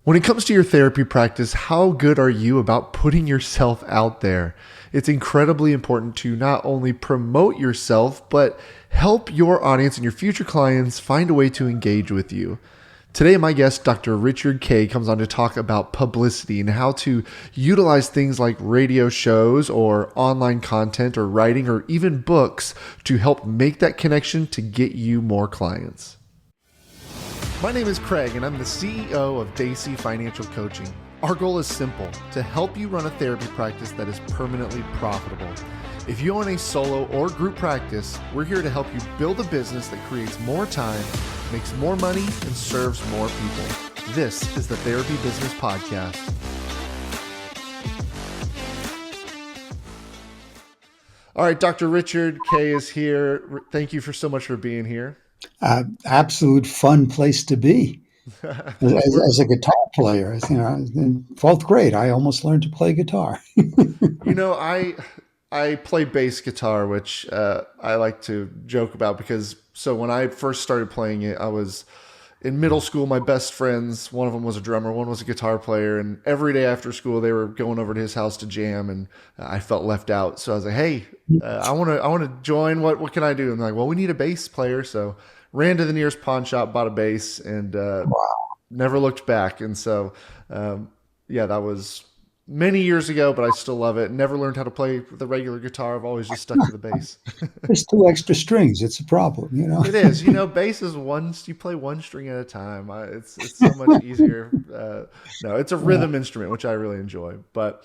When it comes to your therapy practice, how good are you about putting yourself out there? It's incredibly important to not only promote yourself, but help your audience and your future clients find a way to engage with you. Today, my guest, Dr. Richard Kaye, comes on to talk about publicity and how to utilize things like radio shows or online content or writing or even books to help make that connection to get you more clients. My name is Craig, and I'm the CEO of Daisy Financial Coaching. Our goal is simple: to help you run a therapy practice that is permanently profitable. If you own a solo or group practice, we're here to help you build a business that creates more time, makes more money, and serves more people. This is the Therapy Business Podcast. All right, Dr. Richard Kaye is here. Thank you so much for being here. Absolute fun place to be. As a guitar player, in fourth grade, I almost learned to play guitar. I play bass guitar, which I like to joke about because when I first started playing it, I was in middle school. My best friends, one of them was a drummer, one was a guitar player, and every day after school they were going over to his house to jam, and I felt left out. So I was like, "Hey, I want to join. What can I do?" And they're like, "Well, we need a bass player." So ran to the nearest pawn shop, bought a bass, and never looked back. And so, that was many years ago, but I still love it. Never learned how to play the regular guitar. I've always just stuck to the bass. There's two extra strings. It's a problem, It is. Bass is you play one string at a time. It's so much easier. No, it's a rhythm instrument, which I really enjoy. But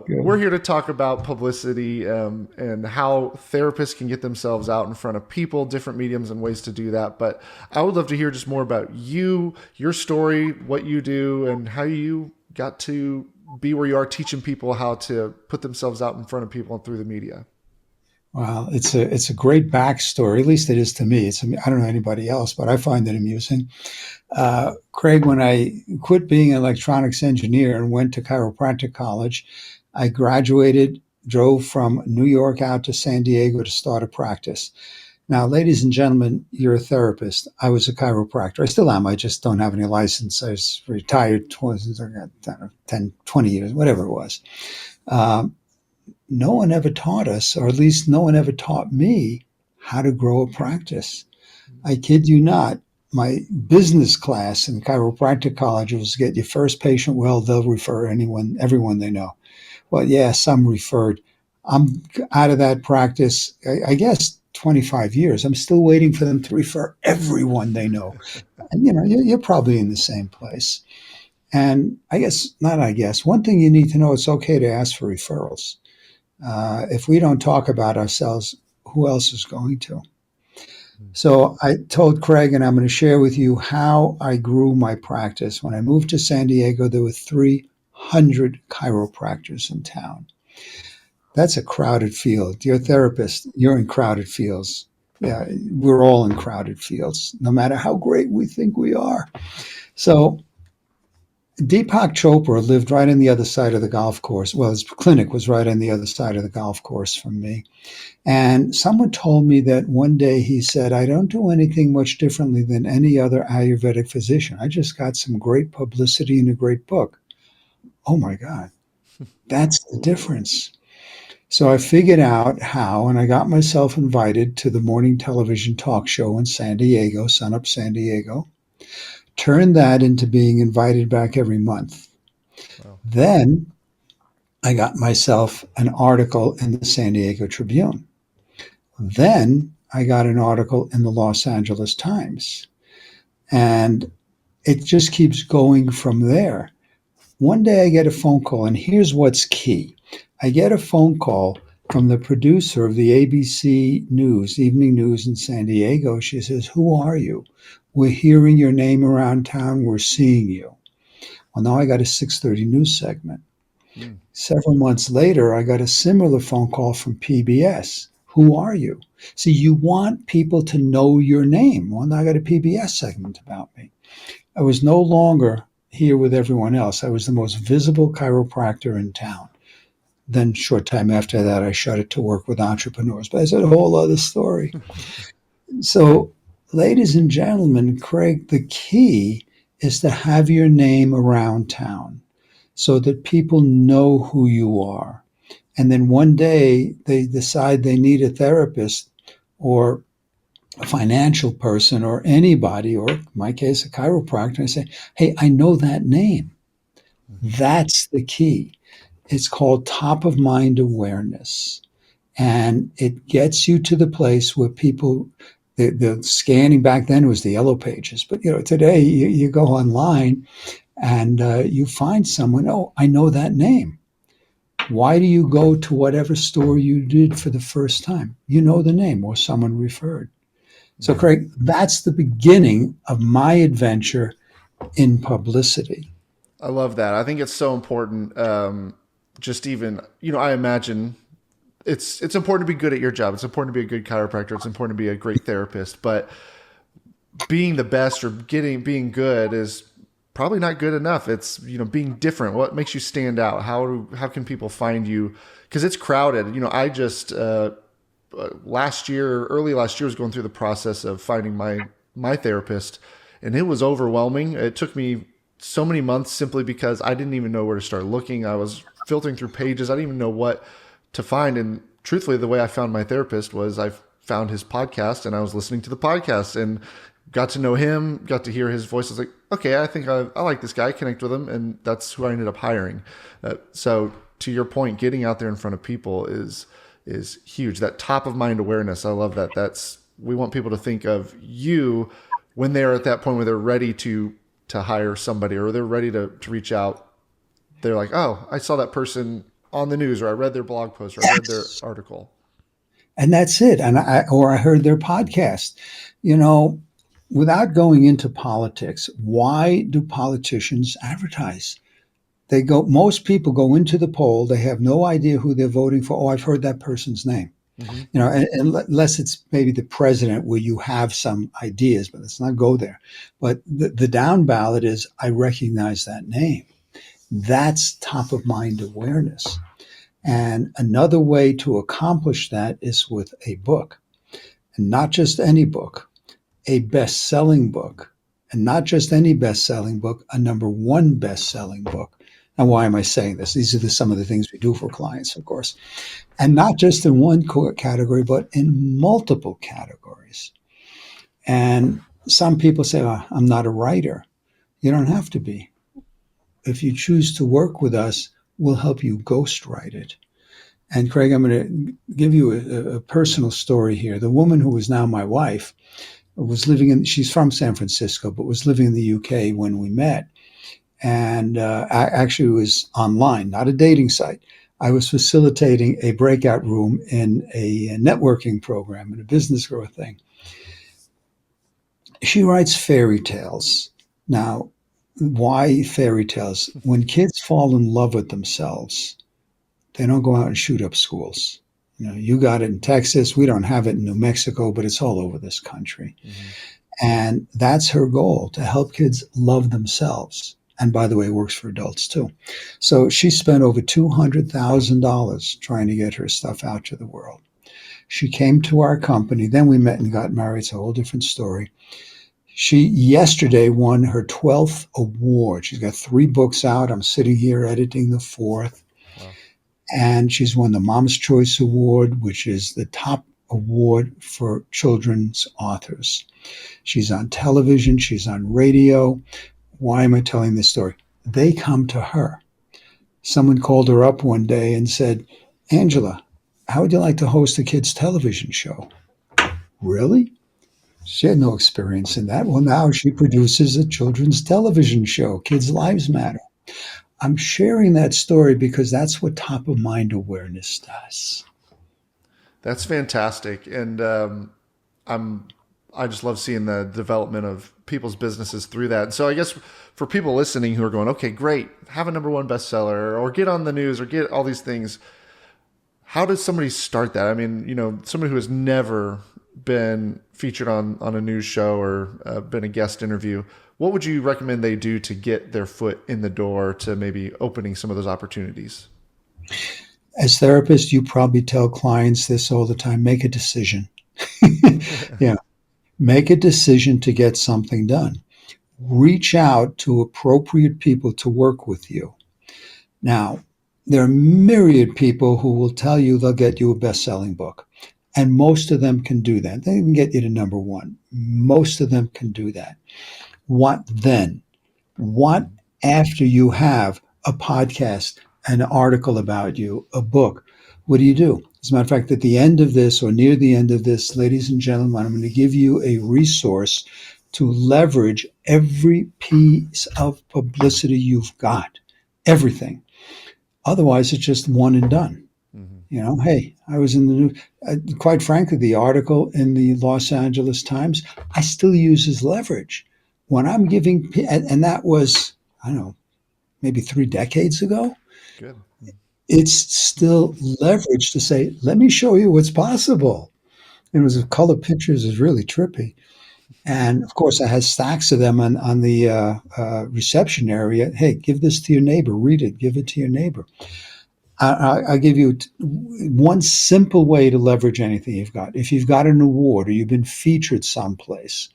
we're here to talk about publicity and how therapists can get themselves out in front of people, different mediums and ways to do that. But I would love to hear just more about you, your story, what you do, and how you got to be where you are, teaching people how to put themselves out in front of people and through the media. Well, it's a great backstory. At least it is to me. I don't know anybody else, but I find it amusing. Craig, when I quit being an electronics engineer and went to chiropractic college, I graduated, drove from New York out to San Diego to start a practice. Now, ladies and gentlemen, you're a therapist. I was a chiropractor. I still am. I just don't have any license. I was retired 10, 20 years, whatever it was. No one ever taught us, or at least no one ever taught me, how to grow a practice. I kid you not. My business class in chiropractic college was get your first patient well, they'll refer everyone they know. Well, yeah, some referred. I'm out of that practice, I guess, 25 years. I'm still waiting for them to refer everyone they know. And, you're probably in the same place. And one thing you need to know, it's okay to ask for referrals. If we don't talk about ourselves, who else is going to? So I told Craig, and I'm going to share with you how I grew my practice. When I moved to San Diego, there were 300 chiropractors in town. That's a crowded field. You're a therapist. You're in crowded fields. Yeah, we're all in crowded fields, no matter how great we think we are. So Deepak Chopra lived right on the other side of the golf course. Well, his clinic was right on the other side of the golf course from me. And someone told me that one day he said, "I don't do anything much differently than any other Ayurvedic physician. I just got some great publicity and a great book." Oh my God, that's the difference. So I figured out how, and I got myself invited to the morning television talk show in San Diego, Sun Up San Diego. Turned that into being invited back every month. Wow. Then I got myself an article in the San Diego Tribune. Then I got an article in the Los Angeles Times. And it just keeps going from there. One day I get a phone call, and here's what's key. I get a phone call from the producer of the ABC News, Evening News in San Diego. She says, "Who are you? We're hearing your name around town. We're seeing you." Well, now I got a 6:30 news segment. Several months later, I got a similar phone call from PBS. "Who are you?" See, you want people to know your name. Well, now I got a PBS segment about me. I was no longer here with everyone else. I was the most visible chiropractor in town. Then short time after that, I shut it to work with entrepreneurs. But it's a whole other story. So, ladies and gentlemen, Craig, the key is to have your name around town so that people know who you are. And then one day they decide they need a therapist or a financial person or anybody, or in my case, a chiropractor, and I say, hey, I know that name. That's the key. It's called top of mind awareness. And it gets you to the place where people, the scanning back then was the yellow pages, but today you go online and you find someone, oh, I know that name. Why do you go to whatever store you did for the first time? You know the name or someone referred. So, Yeah. Craig, that's the beginning of my adventure in publicity. I love that. I think it's so important. Just even, I imagine it's important to be good at your job. It's important to be a good chiropractor. It's important to be a great therapist. But being the best or being good is probably not good enough. It's being different. What makes you stand out? How can people find you? Because it's crowded. I just early last year, was going through the process of finding my therapist, and it was overwhelming. It took me so many months simply because I didn't even know where to start looking. I was filtering through pages. I didn't even know what to find. And truthfully, the way I found my therapist was I found his podcast and I was listening to the podcast and got to know him, got to hear his voice. I was like, okay, I think I like this guy, connect with him. And that's who I ended up hiring. So to your point, getting out there in front of people is huge. That top of mind awareness. I love that. We want people to think of you when they're at that point where they're ready to hire somebody or they're ready to reach out. They're like, oh, I saw that person on the news, or I read their blog post, or I read their article. And that's it. And I heard their podcast. Without going into politics, why do politicians advertise? Most people go into the poll, they have no idea who they're voting for. Oh, I've heard that person's name. Mm-hmm. Unless it's maybe the president where you have some ideas, but let's not go there. But the down ballot is, I recognize that name. That's top of mind awareness. And another way to accomplish that is with a book, and not just any book, a best-selling book, and not just any best-selling book, a number one best-selling book. And why am I saying this? These are some of the things we do for clients, of course. And not just in one category, but in multiple categories. And some people say, oh, I'm not a writer. You don't have to be. If you choose to work with us, we'll help you ghostwrite it. And Craig, I'm going to give you a personal story here. The woman who is now my wife she's from San Francisco, but was living in the UK when we met. And actually was online, not a dating site. I was facilitating a breakout room in a networking program, in a business growth thing. She writes fairy tales. Now, why fairy tales? When kids fall in love with themselves, they don't go out and shoot up schools. You got it in Texas. We don't have it in New Mexico, but it's all over this country. Mm-hmm. And that's her goal, to help kids love themselves. And by the way, it works for adults too. So she spent over $200,000 trying to get her stuff out to the world. She came to our company. Then we met and got married. It's a whole different story. She yesterday won her 12th award. She's got 3 books out. I'm sitting here editing the 4th. Wow. And she's won the Mom's Choice Award, which is the top award for children's authors. She's on television. She's on radio. Why am I telling this story? They come to her. Someone called her up one day and said, Angela, how would you like to host a kids' television show? Really? She had no experience in that. Well, now she produces a children's television show, Kids' Lives Matter. I'm sharing that story because that's what top of mind awareness does. That's fantastic. And I just love seeing the development of people's businesses through that. So I guess for people listening who are going, okay, great, have a number one bestseller or get on the news or get all these things. How does somebody start that? I mean, somebody who has never been featured on a news show or been a guest interview, what would you recommend they do to get their foot in the door to maybe opening some of those opportunities? As therapists, you probably tell clients this all the time, make a decision. Yeah. Make a decision to get something done. reach out to appropriate people to work with you. Now, there are myriad people who will tell you they'll get you a best-selling book. And most of them can do that. They can get you to number one. Most of them can do that. What then? What after you have a podcast, an article about you, a book? What do? As a matter of fact, at the end of this or near the end of this, ladies and gentlemen, I'm going to give you a resource to leverage every piece of publicity you've got, everything. Otherwise, it's just one and done. Hey, I was in the news. Quite frankly, the article in the Los Angeles Times, I still use as leverage. When I'm giving, and that was, I don't know, maybe 3 decades ago, Good. it's still leverage to say, let me show you what's possible. It was color pictures is really trippy. And of course, I had stacks of them on the reception area. Hey, give this to your neighbor, read it, give it to your neighbor. I'll give you one simple way to leverage anything you've got. If you've got an award or you've been featured someplace,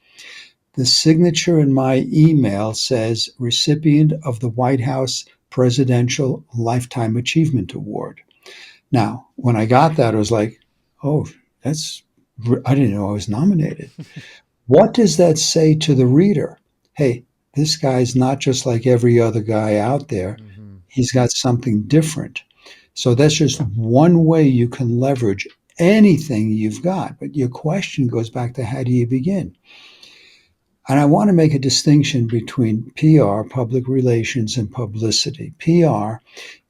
the signature in my email says recipient of the White House Presidential Lifetime Achievement Award. Now, when I got that, I was like, oh, I didn't know I was nominated. What does that say to the reader? Hey, this guy's not just like every other guy out there. He's got something different. So that's just one way you can leverage anything you've got. But your question goes back to how do you begin? And I want to make a distinction between PR, public relations, and publicity. PR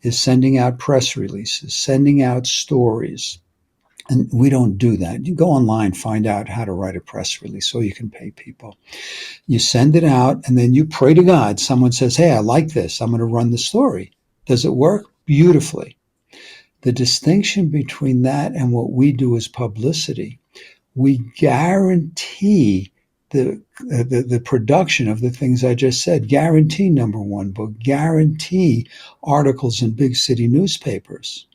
is sending out press releases, sending out stories. And we don't do that. You go online, find out how to write a press release so you can pay people. You send it out, and then you pray to God. Someone says, hey, I like this. I'm going to run the story. Does it work? Beautifully. The distinction between that and what we do is publicity. We guarantee the production of the things I just said. Guarantee number one book. Guarantee articles in big city newspapers.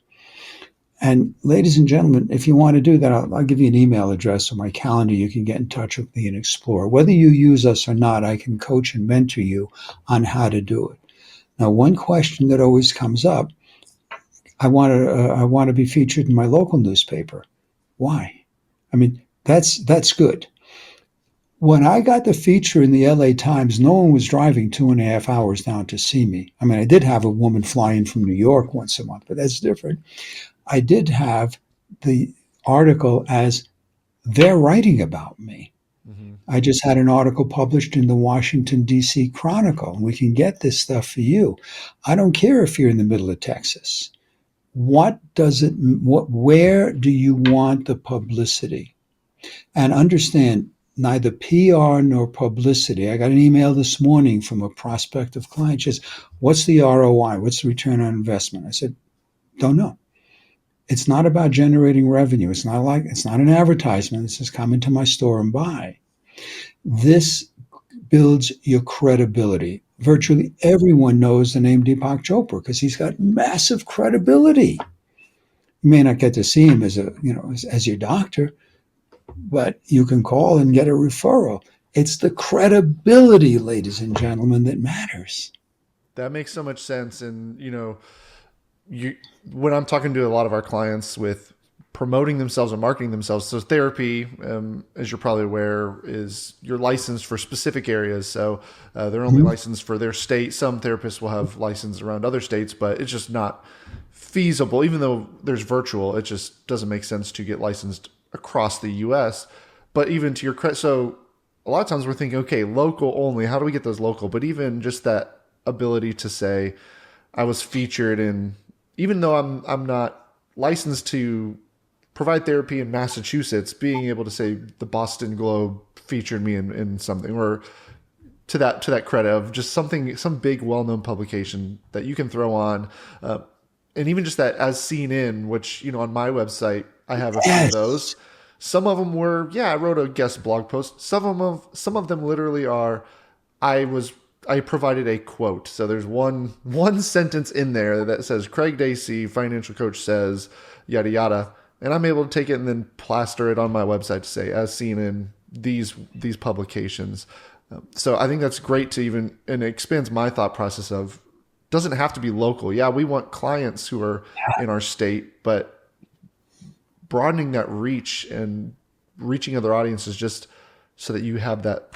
And ladies and gentlemen, if you want to do that, I'll give you an email address or my calendar. You can get in touch with me and explore. Whether you use us or not, I can coach and mentor you on how to do it. Now, one question that always comes up, I want to be featured in my local newspaper. Why? I mean, that's good. When I got the feature in the LA Times, no one was driving 2.5 hours down to see me. I mean, I did have a woman fly in from New York once a month, but that's different. I did have the article as they're writing about me. I just had an article published in the Washington, D.C. Chronicle, and we can get this stuff for you. I don't care if you're in the middle of Texas. Where do you want the publicity? And understand, neither PR nor publicity. I got an email this morning from a prospective client. She says, what's the ROI? What's the return on investment? I said, don't know. It's not about generating revenue. It's not an advertisement. It says, come into my store and buy. This builds your credibility. Virtually everyone knows the name Deepak Chopra because he's got massive credibility. You may not get to see him as your doctor, but you can call and get a referral. It's the credibility, ladies and gentlemen, that matters. That makes so much sense. And, when I'm talking to a lot of our clients with promoting themselves and marketing themselves, so therapy, as you're probably aware, is you're licensed for specific areas. So they're only licensed for their state. Some therapists will have license around other states, but it's just not feasible. Even though there's virtual, it just doesn't make sense to get licensed across the U.S. But even to your credit, so a lot of times we're thinking, okay, local only. How do we get those local? But even just that ability to say, I was featured in, even though I'm not licensed to provide therapy in Massachusetts, being able to say the Boston Globe featured me in something, or to that credit of just some big well-known publication that you can throw on, and even just that as seen in, which on my website I have a few of those. Some of them were, I wrote a guest blog post. Some of them literally are, I provided a quote. So there's one sentence in there that says, Craig Dacey, financial coach, says, yada, yada. And I'm able to take it and then plaster it on my website to say, as seen in these publications. So I think that's great to even, and it expands my thought process of, doesn't have to be local. Yeah, we want clients who are in our state, but broadening that reach and reaching other audiences just so that you have that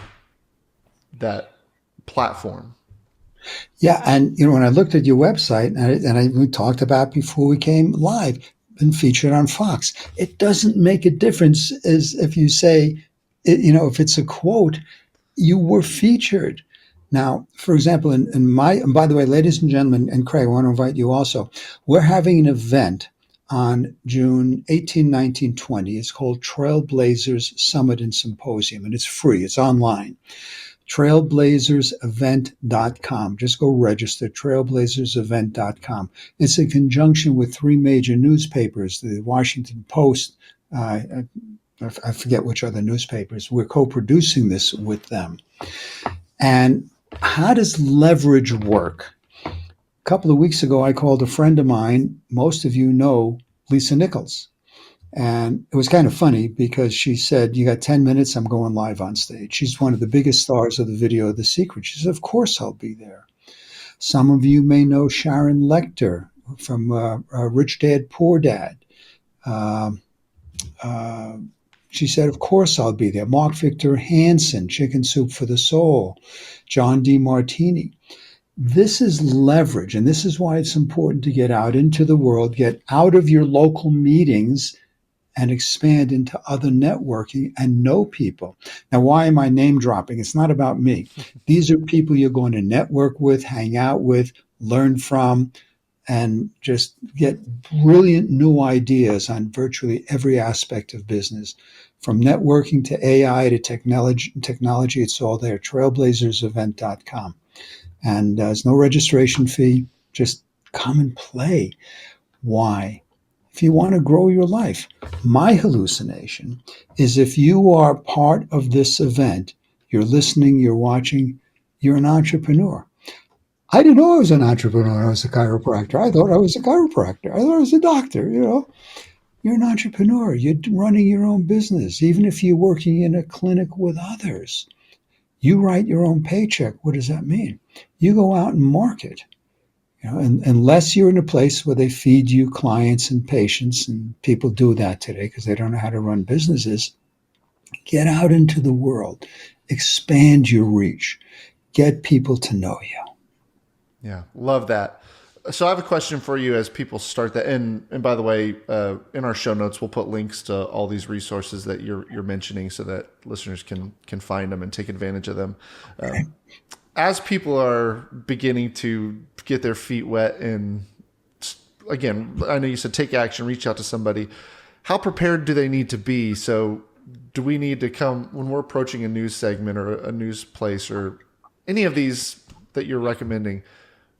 platform. Yeah, and when I looked at your website, we talked about before we came live, been featured on Fox. It doesn't make a difference as if you say, if it's a quote, you were featured. Now, for example, and by the way, ladies and gentlemen, and Craig, I want to invite you also. We're having an event on June 18, 19, 20. It's called Trailblazers Summit and Symposium, and it's free. It's online. Trailblazersevent.com. Just go register, trailblazersevent.com. It's in conjunction with three major newspapers, the Washington Post, I forget which other newspapers. We're co-producing this with them. And how does leverage work? A couple of weeks ago, I called a friend of mine. Most of you know Lisa Nichols. And it was kind of funny because she said, "You got 10 minutes, I'm going live on stage." She's one of the biggest stars of the video The Secret. She said, "Of course I'll be there." Some of you may know Sharon Lecter from Rich Dad, Poor Dad. She said, "Of course I'll be there." Mark Victor Hansen, Chicken Soup for the Soul. John D. Martini. This is leverage, and this is why it's important to get out into the world, get out of your local meetings and expand into other networking and know people. Now, why am I name dropping? It's not about me. These are people you're going to network with, hang out with, learn from, and just get brilliant new ideas on virtually every aspect of business. From networking to AI to technology, it's all there. Trailblazersevent.com. And there's no registration fee. Just come and play. Why? If you want to grow your life. My hallucination is if you are part of this event, you're listening, you're watching, you're an entrepreneur. I didn't know I was an entrepreneur when I was a chiropractor. I thought I was a chiropractor. I thought I was a doctor, You're an entrepreneur. You're running your own business, even if you're working in a clinic with others. You write your own paycheck. What does that mean? You go out and market. And unless you're in a place where they feed you clients and patients, and people do that today because they don't know how to run businesses, get out into the world, expand your reach, get people to know you. Yeah, love that. So I have a question for you as people start that. And by the way, in our show notes, we'll put links to all these resources that you're mentioning so that listeners can find them and take advantage of them. Okay. As people are beginning to get their feet wet, and again, I know you said take action, reach out to somebody. How prepared do they need to be? So do we need to come when we're approaching a news segment or a news place or any of these that you're recommending?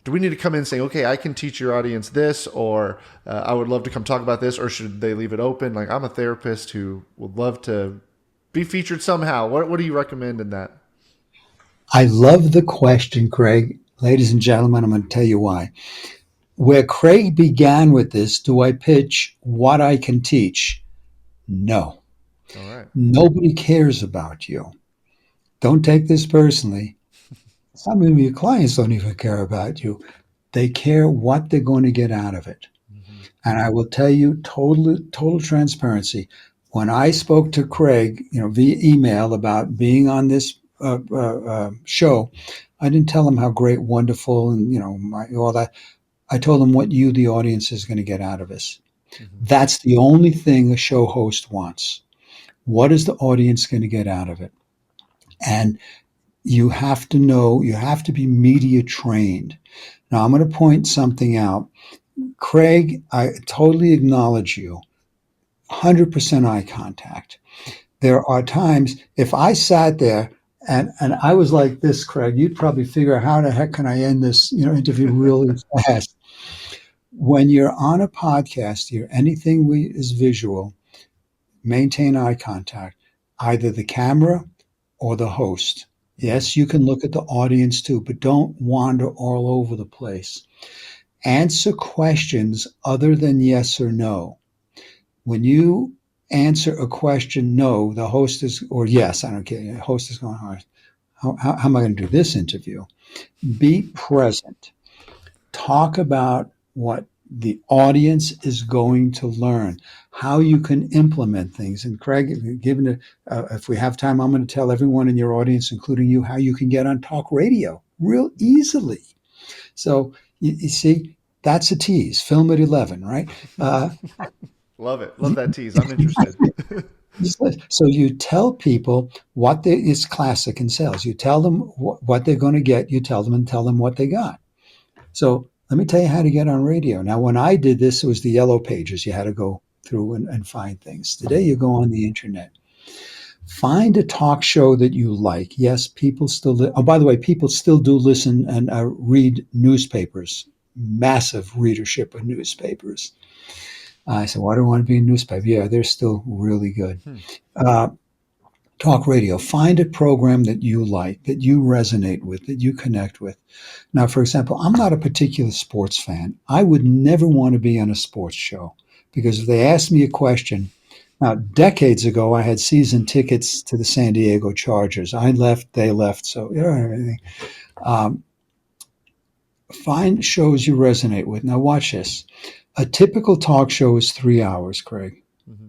Do we need to come in saying, okay, I can teach your audience this, or I would love to come talk about this, or should they leave it open? Like, I'm a therapist who would love to be featured somehow. What do you recommend in that? I love the question, Craig. Ladies and gentlemen, I'm going to tell you why. Where Craig began with this, do I pitch what I can teach? No. All right. Nobody cares about you. Don't take this personally. Some of your clients don't even care about you. They care what they're going to get out of it. Mm-hmm. And I will tell you total transparency. When I spoke to Craig, via email about being on this show, I didn't tell him how great, wonderful, and all that. I told him what you, the audience, is going to get out of this. Mm-hmm. That's the only thing a show host wants. What is the audience going to get out of it? And you have to know, you have to be media trained. Now, I'm going to point something out. Craig, I totally acknowledge you. 100% eye contact. There are times, if I sat there and I was like this, Craig, you'd probably figure out how the heck can I end this interview really fast. When you're on a podcast, anything is visual, maintain eye contact, either the camera or the host. Yes, you can look at the audience too, but don't wander all over the place. Answer questions other than yes or no. When you answer a question no, the host is, or yes, I don't care, the host is going, all right, how am I going to do this interview? Be present. Talk about what the audience is going to learn, how you can implement things. And Craig, if we have time, I'm going to tell everyone in your audience, including you, how you can get on talk radio real easily. So you see, that's a tease. Film at 11, right? Love it. Love that tease. I'm interested. So you tell people it's classic in sales. You tell them what they're going to get. You tell them what they got. So let me tell you how to get on radio. Now, when I did this, it was the yellow pages. You had to go through and find things. Today, you go on the internet. Find a talk show that you like. Yes, people still. Oh, by the way, people still do listen and read newspapers. Massive readership of newspapers. I said, "Why do I want to be in newspaper?" Yeah, they're still really good. Uh, Talk radio. Find a program that you like, that you resonate with, that you connect with. Now, for example, I'm not a particular sports fan. I would never want to be on a sports show because if they asked me a question, now, decades ago, I had season tickets to the San Diego Chargers. I left, they left, so everything. Um, find shows you resonate with. Now, watch this. A typical talk show is 3 hours, Craig. Mm-hmm.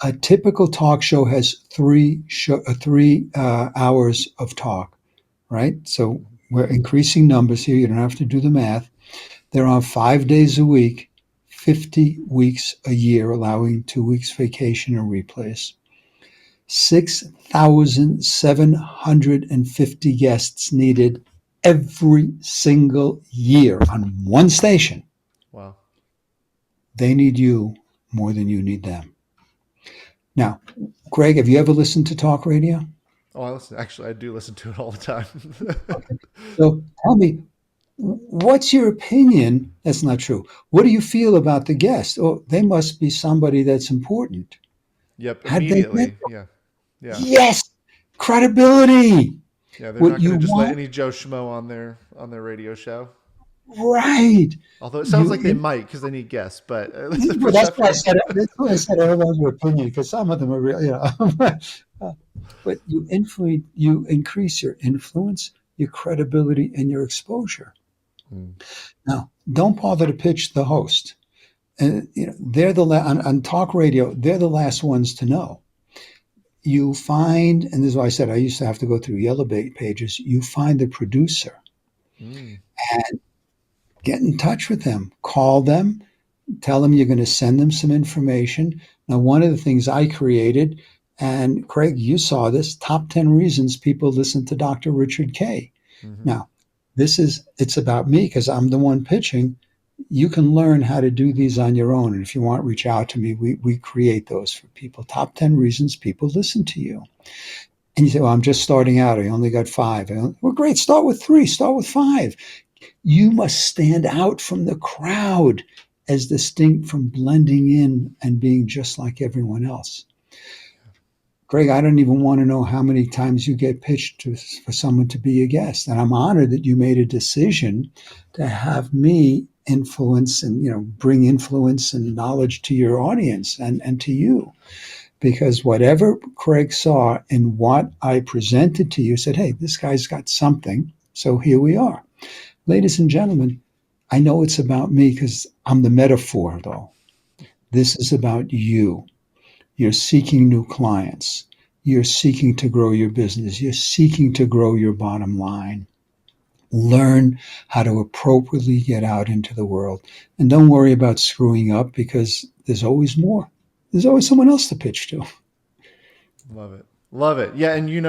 A typical talk show has three hours of talk, right? So we're increasing numbers here. You don't have to do the math. They're on 5 days a week, 50 weeks a year, allowing 2 weeks vacation and replays. 6,750 guests needed every single year on one station. Wow. They need you more than you need them. Now, Greg, have you ever listened to talk radio? Oh, I do listen to it all the time. Okay. So tell me, what's your opinion? That's not true. What do you feel about the guest? Oh, they must be somebody that's important. Yep, How'd they get? immediately. Yeah. Yeah. Yes, credibility. Yeah, they're What not going you to just let want, any Joe Schmo on their radio show. right? Although it sounds You, like they might because they need guests, but that's the well, that's why I perception. said. That's why I said I don't know your opinion because some of them are real. But you increase your influence, your credibility, and your exposure. Mm. Now, don't bother to pitch the host. And they're on talk radio. They're the last ones to know. You find, and this is why I said I used to have to go through yellow pages. You find the producer Mm. and get in touch with them. Call them. Tell them you're going to send them some information. Now, one of the things I created, and Craig, you saw this, top 10 reasons people listen to Dr. Richard Kaye. Mm-hmm. Now, it's about me because I'm the one pitching. You can learn how to do these on your own. And if you want, reach out to me. We create those for people. Top 10 reasons people listen to you. And you say, well, I'm just starting out. I only got 5. Well, great. Start with 3. Start with 5. You must stand out from the crowd as distinct from blending in and being just like everyone else. Greg, I don't even want to know how many times you get pitched for someone to be a guest. And I'm honored that you made a decision to have me influence and bring influence and knowledge to your audience and to you. Because whatever Craig saw in what I presented to you said, hey, this guy's got something. So here we are. Ladies and gentlemen, I know it's about me because I'm the metaphor, though. This is about you. You're seeking new clients. You're seeking to grow your business. You're seeking to grow your bottom line. Learn how to appropriately get out into the world. And don't worry about screwing up because there's always more. There's always someone else to pitch to. Love it. Love it. Yeah. And and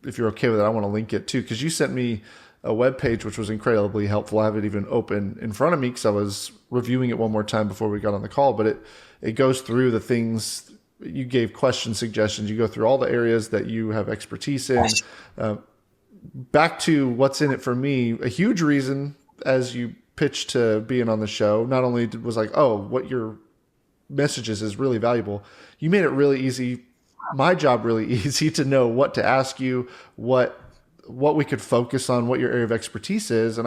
if you're okay with it, I want to link it too. Cause you sent me a web page, which was incredibly helpful. I have it even open in front of me because I was reviewing it one more time before we got on the call, but it goes through the things you gave, question suggestions. You go through all the areas that you have expertise in. Back to what's in it for me, a huge reason as you pitched to being on the show, not only was like, oh, what your messages is really valuable. You made it really easy, my job really easy to know what to ask you, what we could focus on, what your area of expertise is. And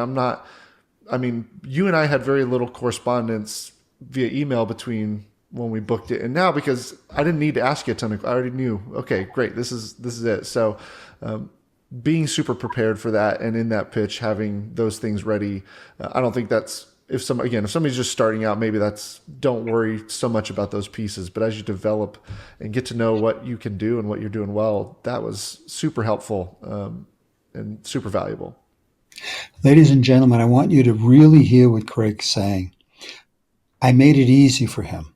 you and I had very little correspondence via email between when we booked it. And now, because I didn't need to ask you a ton of, I already knew, okay, great. This is it. So, being super prepared for that, and in that pitch, having those things ready. I don't think that's, if somebody's just starting out, maybe don't worry so much about those pieces. But as you develop and get to know what you can do and what you're doing well, that was super helpful, and super valuable. Ladies and gentlemen, I want you to really hear what Craig's saying. I made it easy for him.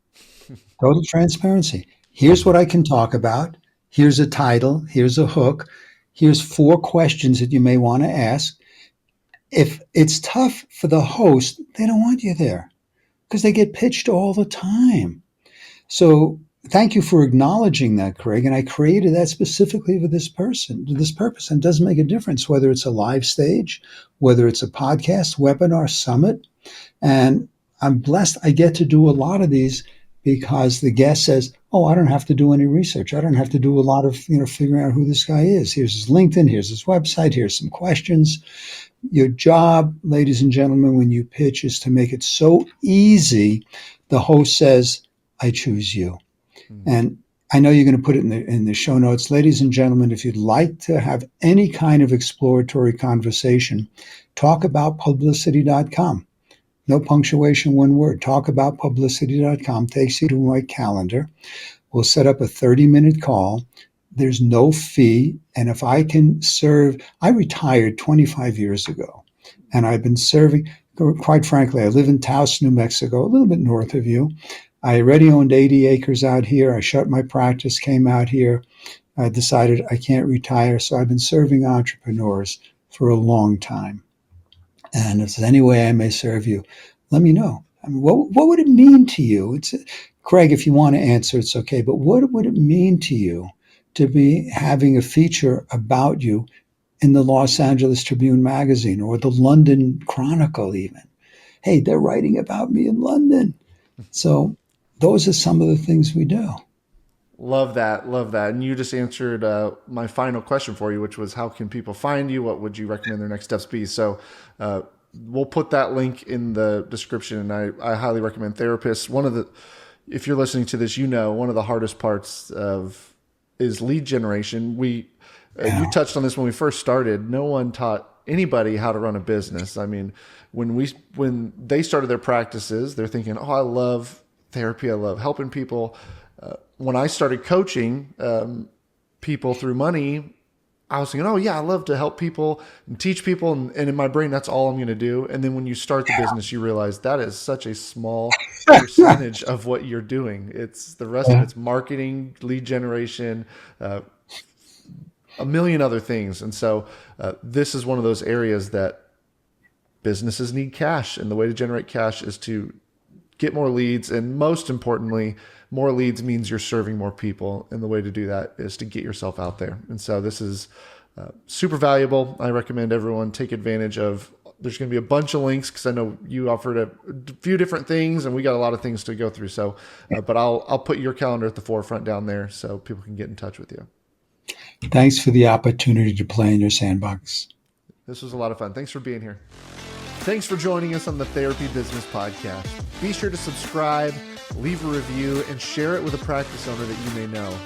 Total transparency. Here's what I can talk about. Here's a title. Here's a hook. Here's 4 questions that you may want to ask. If it's tough for the host, they don't want you there because they get pitched all the time. So thank you for acknowledging that, Craig. And I created that specifically for this purpose. And it doesn't make a difference whether it's a live stage, whether it's a podcast, webinar, summit. And I'm blessed I get to do a lot of these because the guest says, oh, I don't have to do any research. I don't have to do a lot of, figuring out who this guy is. Here's his LinkedIn. Here's his website. Here's some questions. Your job, ladies and gentlemen, when you pitch is to make it so easy. The host says, I choose you. And I know you're going to put it in the show notes. Ladies and gentlemen, if you'd like to have any kind of exploratory conversation, talkaboutpublicity.com. No punctuation, one word. Talkaboutpublicity.com takes you to my calendar. We'll set up a 30-minute call. There's no fee. And if I can serve, I retired 25 years ago, and I've been serving, quite frankly, I live in Taos, New Mexico, a little bit north of you. I already owned 80 acres out here. I shut my practice, came out here. I decided I can't retire. So I've been serving entrepreneurs for a long time. And if there's any way I may serve you, let me know. I mean, what would it mean to you? Craig, if you want to answer, it's okay. But what would it mean to you to be having a feature about you in the Los Angeles Tribune magazine or the London Chronicle even? Hey, they're writing about me in London. So those are some of the things we do. Love that. And you just answered my final question for you, which was, how can people find you? What would you recommend their next steps be? So we'll put that link in the description. And I highly recommend therapists. If you're listening to this, one of the hardest parts is lead generation. You touched on this when we first started. No one taught anybody how to run a business. I mean, when they started their practices, they're thinking, oh, I love therapy. I love helping people. When I started coaching people through money, I was thinking, oh yeah, I love to help people and teach people. And in my brain, that's all I'm going to do. And then when you start the business, you realize that is such a small percentage of what you're doing. It's the rest of it's marketing, lead generation, a million other things. And so this is one of those areas that businesses need cash. And the way to generate cash is to get more leads. And most importantly, more leads means you're serving more people. And the way to do that is to get yourself out there. And so this is super valuable. I recommend everyone take advantage of. There's going to be a bunch of links because I know you offered a few different things and we got a lot of things to go through. So, but I'll put your calendar at the forefront down there so people can get in touch with you. Thanks for the opportunity to play in your sandbox. This was a lot of fun. Thanks for being here. Thanks for joining us on the Therapy Business Podcast. Be sure to subscribe, leave a review, and share it with a practice owner that you may know.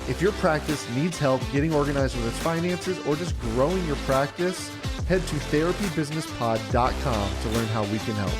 If your practice needs help getting organized with its finances or just growing your practice, head to therapybusinesspod.com to learn how we can help.